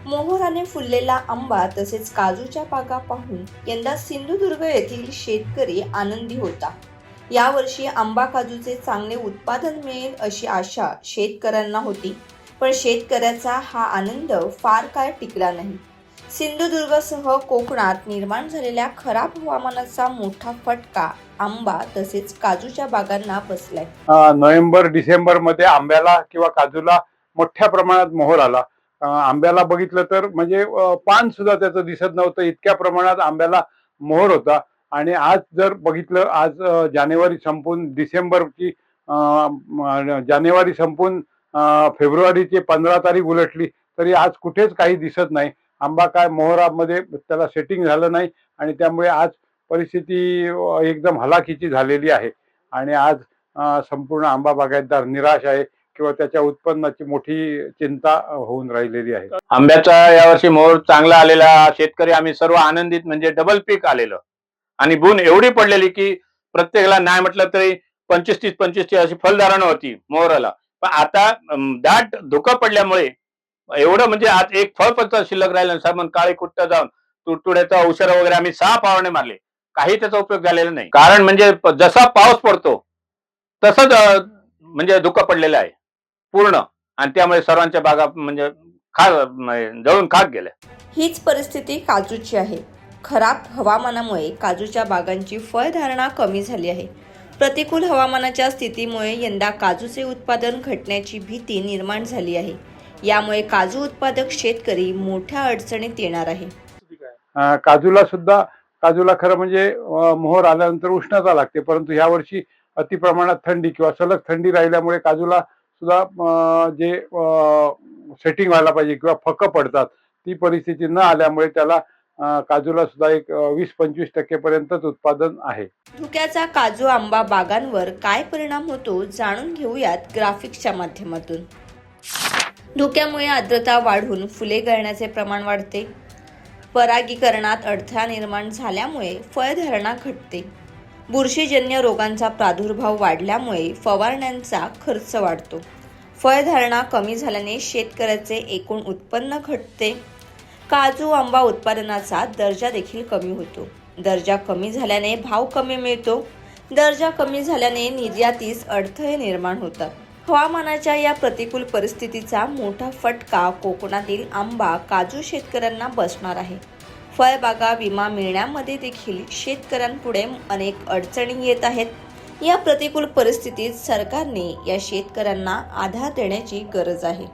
मोहोराने फुललेला आंबा तसेच काजूच्या बागा पाहून यंदा सिंधुदुर्ग येथील शेतकरी आनंदी होता। यावर्षी आंबा काजूचे चांगले उत्पादन मिळेल अशी आशा शेतकऱ्यांना होती, पण शेतकऱ्याचा हा आनंद फार काळ टिकला नाही। सिंधुदुर्गसह कोकणात निर्माण झालेल्या खराब हवामानाचा मोठा फटका आंबा तसेच काजूच्या बागांना बसलाय। नोव्हेंबर डिसेंबर मध्ये आंब्याला किंवा काजूला मोठ्या प्रमाणात मोहर आला। आंब्याला बघितलं तर म्हणजे पान सुद्धा त्याचं दिसत नव्हतं, इतक्या प्रमाणात आंब्याला मोहर होता। आणि आज जर बघितलं, आज जानेवारी संपून डिसेंबरची जानेवारी संपून फेब्रुवारीची 15 तारीख उलटली तरी आज कुठेच काही दिसत नाही। आंबा काय मोहरामध्ये त्याला सेटिंग झालं नाही आणि त्यामुळे आज परिस्थिती एकदम हलाखीची झालेली आहे। आणि आज संपूर्ण आंबा बागायतदार निराश आहे किंवा त्याच्या उत्पन्नाची मोठी चिंता होऊन राहिलेली आहे। आंब्याचा यावर्षी मोहर चांगला आलेला, शेतकरी आम्ही सर्व आनंदित, म्हणजे डबल पीक आलेलं आणि बोन एवढी पडलेली की प्रत्येकाला नाही म्हटलं तरी 25-30 अशी फलधारणा होती मोहराला। पण आता दाट धुकं पडल्यामुळे एवढं म्हणजे आज एक फळ पण शिल्लक राहिलं नाही। मग काळी कुट्ट जाऊन तुडतुड्याचा औषध वगैरे आम्ही 6 फवारणी मारले, काही त्याचा उपयोग झालेला नाही। कारण म्हणजे जसा पाऊस पडतो तसंच म्हणजे धुकं पडलेलं आहे पूर्ण, आणि त्यामुळे सर्वांच्या बागा म्हणजे जळून खाक गेल्या। हीच परिस्थिती काजूची आहे। खराब हवामानामुळे काजूच्या बागांची फळधारणा कमी झाली आहे। प्रतिकूल हवामानाच्या स्थितीमुळे यंदा काजूचे उत्पादन घटण्याची भीती निर्माण झाली आहे। यामुळे काजू उत्पादक शेतकरी मोठ्या अडचणीत येणार आहे। काजूला खरं म्हणजे मोहर आल्यानंतर उष्णता लागते, परंतु यावर्षी अति प्रमाणात थंडी किंवा सलग थंडी राहिल्यामुळे काजूला सुद्धा जे सेटिंग व्हायला पाहिजे किंवा फकं पडतात ती परिस्थिती न आल्यामुळे त्याला काजूला सुद्धा एक 20-25% पर्यंतच उत्पादन आहे। धुक्याचा काजू आंबा बागांवर काय परिणाम होतो जाणून घेऊयात ग्राफिक्सच्या माध्यमातून। धुक्यामुळे आर्द्रता वाढून फुले गळण्याचे प्रमाण वाढते। परागीकरणात अडथळा निर्माण झाल्यामुळे फळधारणा घटते। बुरशीजन्य रोगांचा प्रादुर्भाव वाढल्यामुळे फवारण्यांचा खर्च वाढतो। फळधारणा कमी झाल्याने शेतकऱ्याचे एकूण उत्पन्न घटते। काजू आंबा उत्पादनाचा दर्जा देखील कमी होतो। दर्जा कमी झाल्याने भाव कमी मिळतो। दर्जा कमी झाल्याने निर्यातीस अडथळे निर्माण होतात। हवामानाच्या या प्रतिकूल परिस्थितीचा मोठा फटका कोकणातील आंबा काजू शेतकऱ्यांना बसणार आहे। फळबागा विमा मिळण्यामध्ये देखील शेतकऱ्यांपुढे अनेक अडचणी येत आहेत। या प्रतिकूल परिस्थितीत सरकारने या शेतकऱ्यांना आधार देण्याची गरज आहे।